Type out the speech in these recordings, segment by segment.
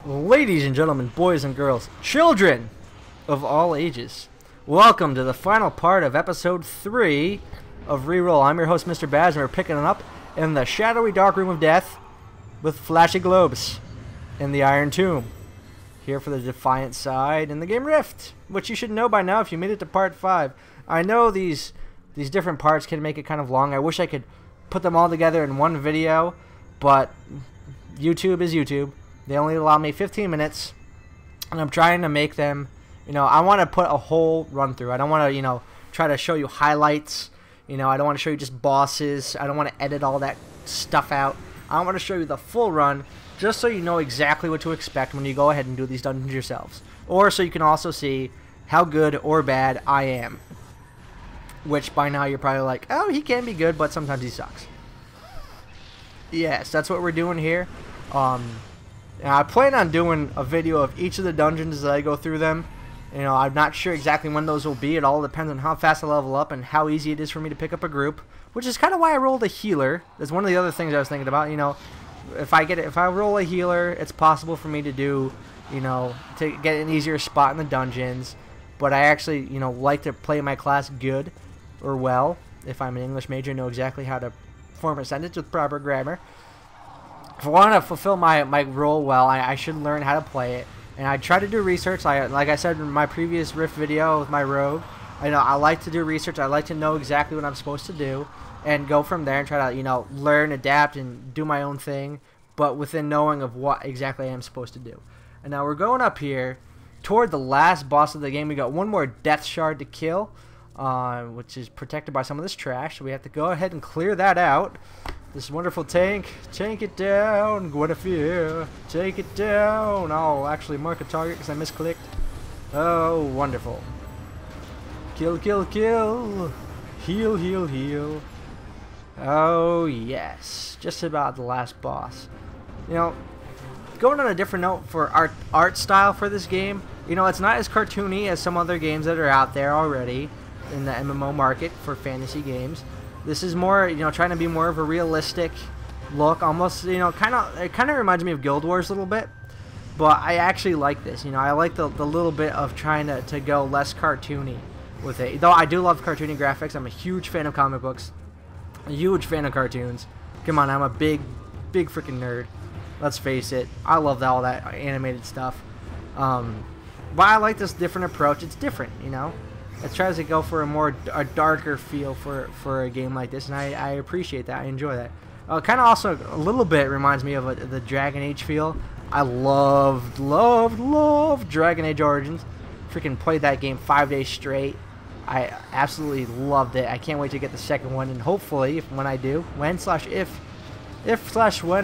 Ladies and gentlemen, boys and girls, children of all ages, welcome to the final part of episode 3 of Reroll. I'm your host, Mr. Baz, and we're picking it up in the shadowy dark room of death with flashy globes in the Iron Tomb. Here for the Defiant side in the game Rift, which you should know by now if you made it to part 5. I know these different parts can make it kind of long. I wish I could put them all together in one video, but YouTube is YouTube. They only allow me 15 minutes, and I'm trying to make them, I want to put a whole run through. I don't want to, try to show you highlights. I don't want to show you just bosses. I don't want to edit all that stuff out. I want to show you the full run, just so you know exactly what to expect when you go ahead and do these dungeons yourselves. Or so you can also see how good or bad I am. Which by now you're probably like, oh, he can be good, but sometimes he sucks. Yes, that's what we're doing here. I plan on doing a video of each of the dungeons as I go through them. I'm not sure exactly when those will be. It all depends on how fast I level up and how easy it is for me to pick up a group, which is kind of why I rolled a healer. That's one of the other things I was thinking about. If I roll a healer, it's possible for me to do, to get an easier spot in the dungeons. But I actually, like to play my class good or well. If I'm an English major, know exactly how to form a sentence with proper grammar. If I want to fulfill my role well, I should learn how to play it. And I try to do research. Like I said in my previous Rift video with my rogue, I like to do research. I like to know exactly what I'm supposed to do and go from there and try to, learn, adapt, and do my own thing, but within knowing of what exactly I am supposed to do. And now we're going up here toward the last boss of the game. We got one more death shard to kill, which is protected by some of this trash. So we have to go ahead and clear that out. This wonderful tank. Tank it down, Guinevere. Take it down. I'll actually mark a target because I misclicked. Oh, wonderful. Kill, kill, kill. Heal, heal, heal. Oh, yes. Just about the last boss. Going on a different note for art style for this game, it's not as cartoony as some other games that are out there already in the MMO market for fantasy games. This is more, trying to be more of a realistic look, almost, it kind of reminds me of Guild Wars a little bit, but I actually like this, I like the little bit of trying to go less cartoony with it, though I do love cartoony graphics. I'm a huge fan of comic books, a huge fan of cartoons. Come on, I'm a big freaking nerd, let's face it. I love all that animated stuff, but I like this different approach. It's different, It tries to go for a darker feel for a game like this, and I appreciate that. I enjoy that. Kind of also a little bit reminds me of the Dragon Age feel. I loved Dragon Age Origins. Freaking played that game 5 days straight. I absolutely loved it. I can't wait to get the second one, and hopefully, when I do, when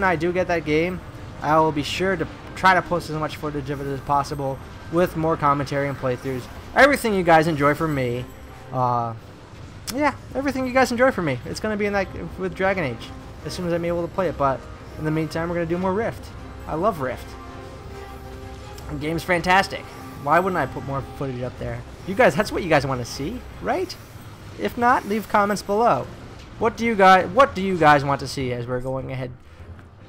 I do get that game, I will be sure to try to post as much footage of it as possible with more commentary and playthroughs. Everything you guys enjoy from me, yeah, everything you guys enjoy from me. It's gonna be in with Dragon Age as soon as I'm able to play it. But in the meantime, we're gonna do more Rift. I love Rift. The game's fantastic. Why wouldn't I put more footage up there? You guys, that's what you guys want to see, right? If not, leave comments below. What do you guys want to see as we're going ahead,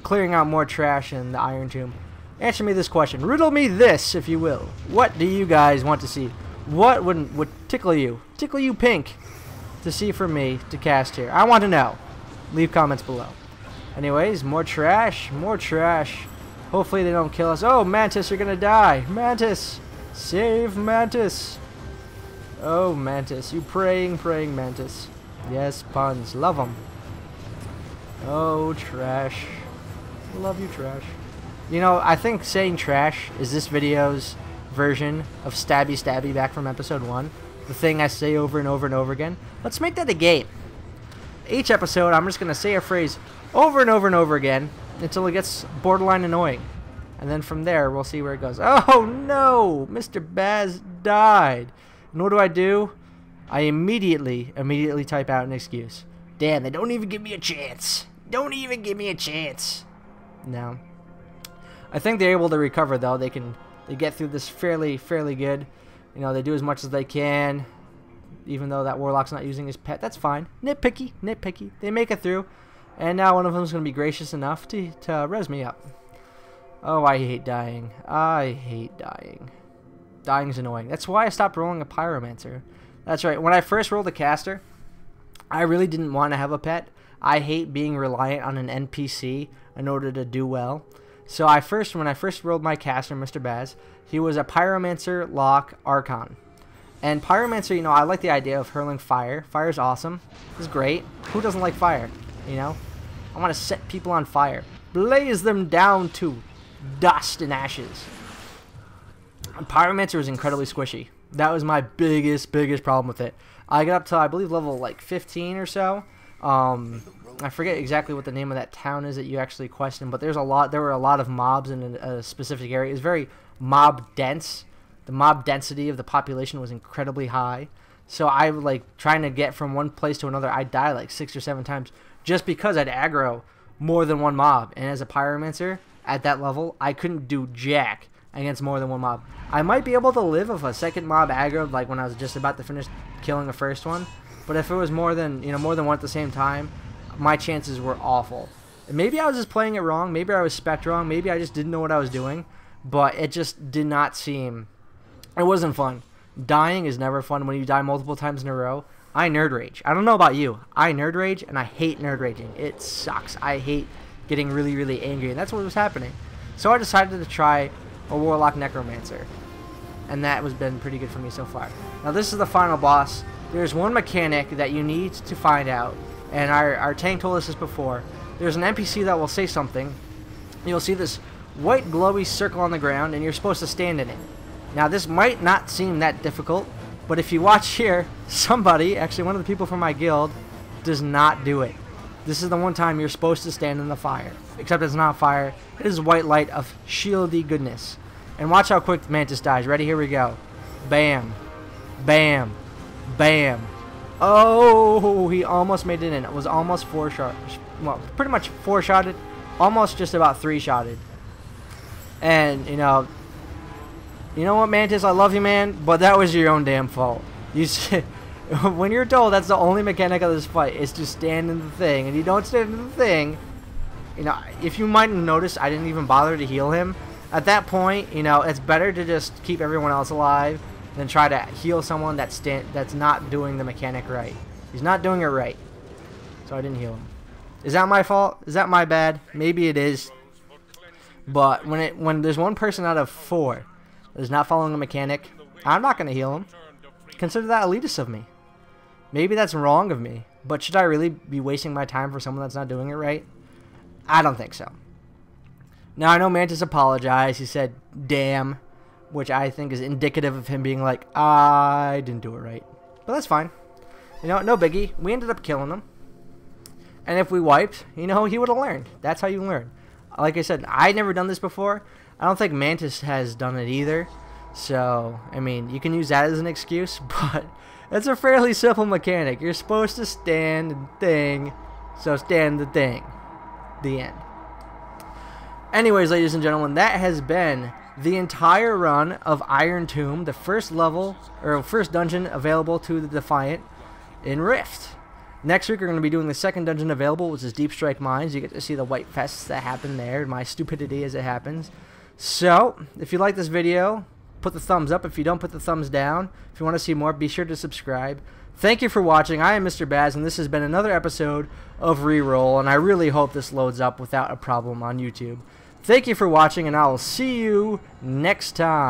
clearing out more trash in the Iron Tomb? Answer me this question. Riddle me this, if you will. What do you guys want to see? What would tickle you pink to see from me to cast here? I want to know. Leave comments below. Anyways, more trash, more trash. Hopefully they don't kill us. Oh, Mantis, you're gonna die. Mantis, save Mantis. Oh, Mantis, you praying Mantis. Yes, puns, love them. Oh, trash. Love you, trash. I think saying trash is this video's version of stabby stabby back from episode 1. The thing I say over and over and over again. Let's make that a game. Each episode, I'm just going to say a phrase over and over and over again until it gets borderline annoying. And then from there, we'll see where it goes. Oh, no! Mr. Baz died. And what do? I immediately type out an excuse. Damn, they don't even give me a chance. Don't even give me a chance. No. I think they're able to recover, though. They get through this fairly good. They do as much as they can, even though that warlock's not using his pet. That's fine. Nitpicky. They make it through, and now one of them is going to be gracious enough to res me up. Oh, I hate dying. I hate dying. Dying's annoying. That's why I stopped rolling a pyromancer. That's right. When I first rolled a caster, I really didn't want to have a pet. I hate being reliant on an NPC in order to do well. So when I first rolled my caster, Mr. Baz, he was a pyromancer, lock, archon. And pyromancer, you know, I like the idea of hurling fire. Fire's awesome. It's great. Who doesn't like fire? You know, I want to set people on fire, blaze them down to dust and ashes. And pyromancer was incredibly squishy. That was my biggest problem with it. I got up to, I believe, level like 15 or so. I forget exactly what the name of that town is that you actually question, but there were a lot of mobs in a specific area. It was very mob dense. The mob density of the population was incredibly high. So I like trying to get from one place to another. I'd die like 6 or 7 times just because I'd aggro more than one mob. And as a pyromancer at that level, I couldn't do jack against more than one mob. I might be able to live if a second mob aggroed, like when I was just about to finish killing the first one. But if it was more than one at the same time, my chances were awful. And maybe I was just playing it wrong. Maybe I was spec'd wrong. Maybe I just didn't know what I was doing. But it just did not seem... It wasn't fun. Dying is never fun when you die multiple times in a row. I nerd rage. I don't know about you. I nerd rage, and I hate nerd raging. It sucks. I hate getting really angry, and that's what was happening. So I decided to try a Warlock Necromancer, and that has been pretty good for me so far. Now this is the final boss. There's one mechanic that you need to find out, and our tank told us this before. There's an NPC that will say something. You'll see this white glowy circle on the ground, and you're supposed to stand in it. Now this might not seem that difficult, but if you watch here, somebody, actually one of the people from my guild, does not do it. This is the one time you're supposed to stand in the fire. Except it's not fire, it is white light of shieldy goodness. And watch how quick Mantis dies. Ready? Here we go. Bam. Bam. Bam. Oh, he almost made it in. It was almost 4-shot. Well, pretty much 4-shotted. Almost just about 3-shotted. And, you know what, Mantis? I love you, man, but that was your own damn fault. You see, when you're told that's the only mechanic of this fight is to stand in the thing, and you don't stand in the thing, you know, if you might have noticed, I didn't even bother to heal him. At that point, you know, it's better to just keep everyone else alive than try to heal someone that's not doing the mechanic right. He's not doing it right, so I didn't heal him. Is that my fault? Is that my bad? Maybe it is. But when there's one person out of 4 that is not following a mechanic, I'm not going to heal him. Consider that elitist of me. Maybe that's wrong of me, but should I really be wasting my time for someone that's not doing it right? I don't think so. Now, I know Mantis apologized. He said, damn, which I think is indicative of him being like, I didn't do it right. But that's fine. You know, no biggie. We ended up killing him. And if we wiped, you know, he would have learned. That's how you learn. Like I said, I'd never done this before. I don't think Mantis has done it either. So, I mean, you can use that as an excuse, but it's a fairly simple mechanic. You're supposed to stand the thing, so stand the thing. The end. Anyways, ladies and gentlemen, that has been the entire run of Iron Tomb, the first level, or first dungeon available to the Defiant in Rift. Next week, we're going to be doing the second dungeon available, which is Deep Strike Mines. You get to see the white fests that happen there, my stupidity as it happens. So, if you like this video, put the thumbs up. If you don't, put the thumbs down. If you want to see more, be sure to subscribe. Thank you for watching. I am Mr. Baz, and this has been another episode of Reroll, and I really hope this loads up without a problem on YouTube. Thank you for watching, and I will see you next time.